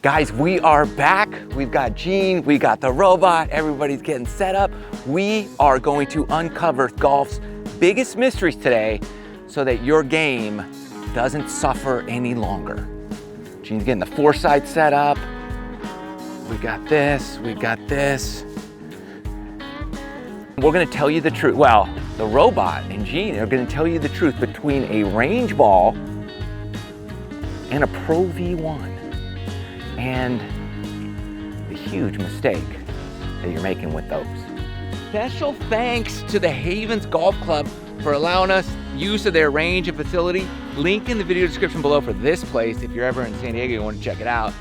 Guys, we are back. We've got Gene, we got the robot, everybody's getting set up. We are going to uncover golf's biggest mysteries today so that your game doesn't suffer any longer. Gene's getting the foresight set up. We got this, we got this. We're gonna tell you the truth. Well, the robot and Gene are gonna tell you the truth between a range ball and a Pro V1 and the huge mistake that you're making with those. Special thanks to the Havens Golf Club for allowing us use of their range and facility. Link in the video description below for this place if you're ever in San Diego and want to check it out.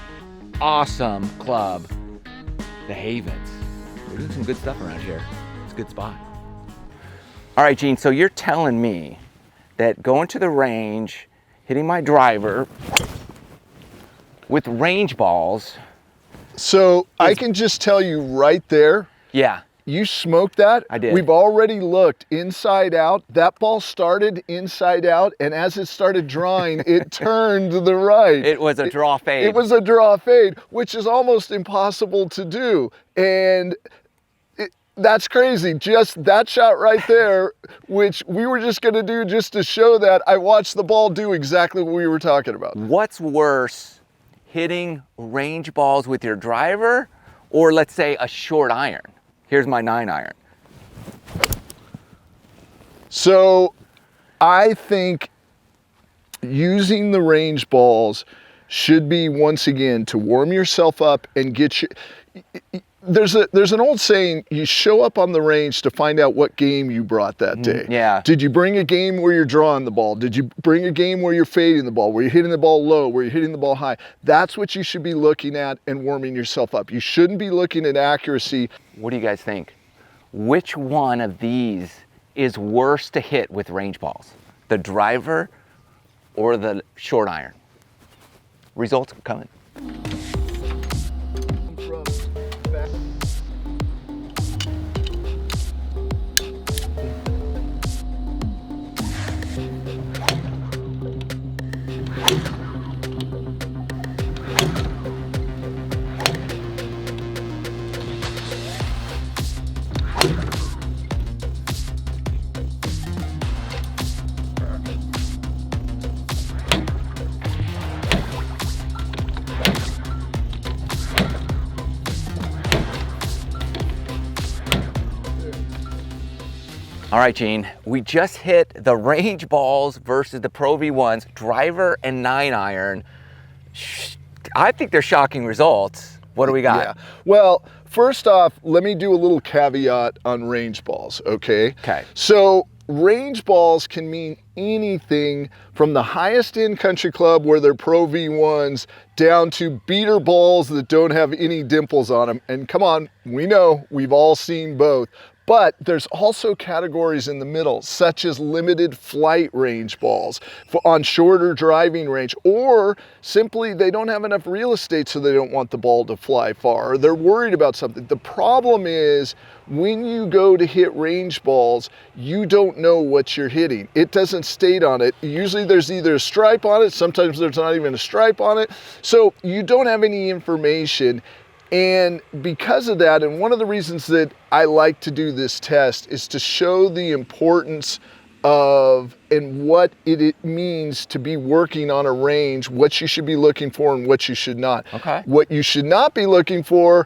Awesome club, the Havens. We're doing some good stuff around here. It's a good spot. All right, Gene, so you're telling me that going to the range, hitting my driver with range balls. So I can just tell you right there. Yeah. You smoked that. I did. We've already looked inside out. That ball started inside out, and as it started drawing, it turned to the right. It was a draw fade. It was a draw fade, which is almost impossible to do. And that's crazy. Just that shot right there, which we were just going to do just to show that I watched the ball do exactly what we were talking about. What's worse, hitting range balls with your driver or let's say a short iron? Here's my 9-iron. So I think using the range balls should be, once again, to warm yourself up and get you. There's an old saying, you show up on the range to find out what game you brought that day. Yeah. Did you bring a game where you're drawing the ball? Did you bring a game where you're fading the ball, where you're hitting the ball low, where you're hitting the ball high? That's what you should be looking at and warming yourself up. You shouldn't be looking at accuracy. What do you guys think? Which one of these is worse to hit with range balls? The driver or the short iron? Results are coming. All right, Gene, we just hit the range balls versus the Pro V1s, driver and 9-iron. I think they're shocking results. What do we got? Yeah. Well, first off, let me do a little caveat on range balls, okay? Okay. So range balls can mean anything from the highest end country club where they're Pro V1s down to beater balls that don't have any dimples on them. And come on, we know, we've all seen both. But there's also categories in the middle, such as limited flight range balls on shorter driving range, or simply they don't have enough real estate so they don't want the ball to fly far, or they're worried about something. The problem is when you go to hit range balls, you don't know what you're hitting. It doesn't state on it. Usually there's either a stripe on it, sometimes there's not even a stripe on it. So you don't have any information. And because of that, and one of the reasons that I like to do this test is to show the importance of and what it means to be working on a range, what you should be looking for and what you should not. Okay. What you should not be looking for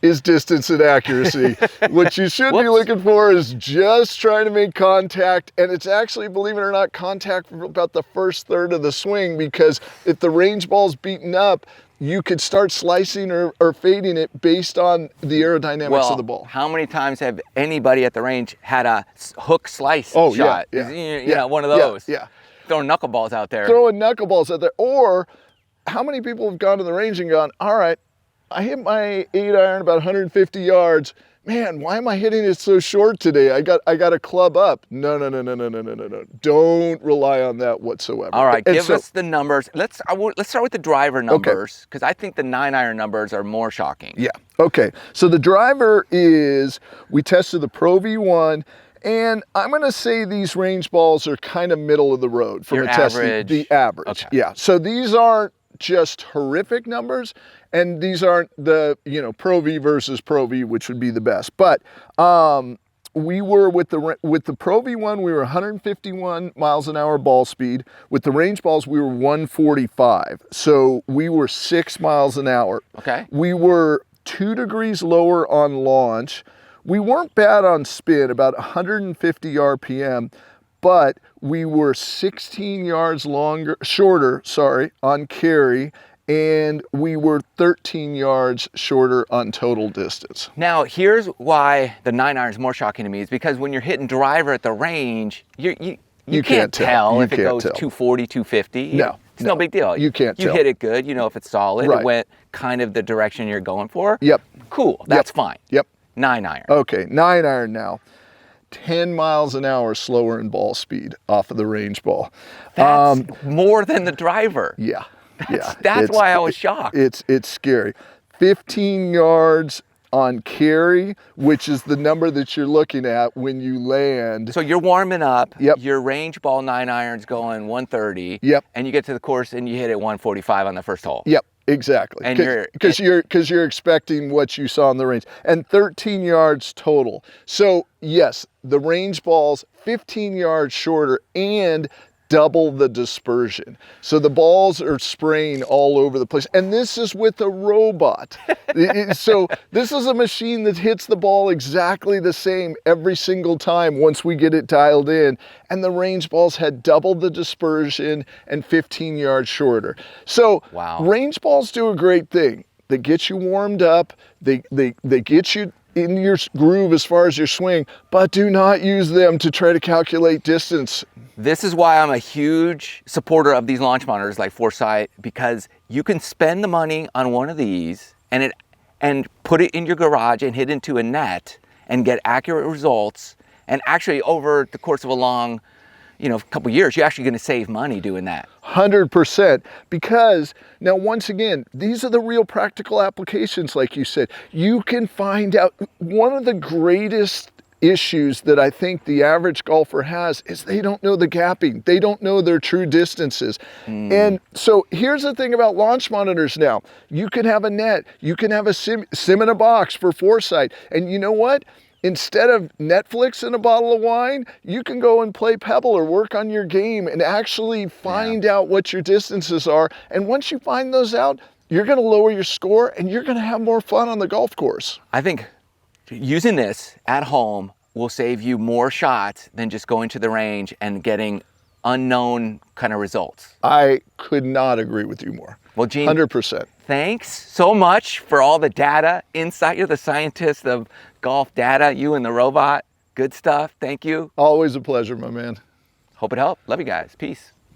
is distance and accuracy. What you should be looking for is just trying to make contact, and it's actually, believe it or not, contact for about the first third of the swing, because if the range ball's beaten up, you could start slicing or fading it based on the aerodynamics of the ball. How many times have anybody at the range had a hook slice shot? Yeah, You know, one of those. Yeah. Throwing knuckleballs out there. Throwing knuckleballs out there. Or how many people have gone to the range and gone, all right, I hit my 8-iron about 150 yards. Man, why am I hitting it so short today? I got a club up. No. Don't rely on that whatsoever. All right, give us the numbers. Let's start with the driver numbers, because I think the 9-iron numbers are more shocking. Yeah. Okay. So the driver is, we tested the Pro V1, and I'm going to say these range balls are kind of middle of the road from Your a testing. average. The average. Okay. Yeah. So these aren't just horrific numbers, and these aren't the, you know, Pro V versus Pro V, which would be the best. But we were with the Pro V1, we were 151 miles an hour ball speed. With the range balls, we were 145. So we were 6 miles an hour. Okay. We were 2 degrees lower on launch. We weren't bad on spin, about 150 RPM, but we were 16 yards shorter on carry, and we were 13 yards shorter on total distance. Now, here's why the 9-iron is more shocking to me, is because when you're hitting driver at the range, you can't tell if it goes 240, 250. No. It's no big deal. You can't tell. You hit it good, you know if it's solid. Right. It went kind of the direction you're going for. Yep. Cool, that's fine. Yep. 9-iron. Okay, 9-iron now. 10 miles an hour slower in ball speed off of the range ball. That's more than the driver. Yeah. That's why I was shocked. It's scary. 15 yards on carry, which is the number that you're looking at when you land. So you're warming up. Yep. Your range ball 9-iron's going 130. Yep. And you get to the course and you hit it 145 on the first hole. Yep. Exactly. And because you're expecting what you saw in the range, and 13 yards total. So yes, the range balls 15 yards shorter and double the dispersion. So the balls are spraying all over the place. And this is with a robot. So this is a machine that hits the ball exactly the same every single time once we get it dialed in. And the range balls had double the dispersion and 15 yards shorter. So wow. Range balls do a great thing. They get you warmed up. They get you in your groove as far as your swing, but do not use them to try to calculate distance. This is why I'm a huge supporter of these launch monitors like Foresight, because you can spend the money on one of these and put it in your garage and hit into a net and get accurate results. And actually over the course of a long, couple years, you're actually going to save money doing that. 100%. Because now, once again, these are the real practical applications, like you said. You can find out. One of the greatest issues that I think the average golfer has is they don't know the gapping. They don't know their true distances. And so here's the thing about launch monitors now. You can have a net. You can have a sim in a box for Foresight. And you know what? Instead of Netflix and a bottle of wine, you can go and play Pebble or work on your game and actually find out what your distances are. And once you find those out, you're going to lower your score and you're going to have more fun on the golf course. I think using this at home will save you more shots than just going to the range and getting unknown kind of results. I could not agree with you more. Well, Gene, 100%. Thanks so much for all the data, insight. You're the scientist of golf data, you and the robot. Good stuff. Thank you. Always a pleasure, my man. Hope it helped. Love you guys. Peace.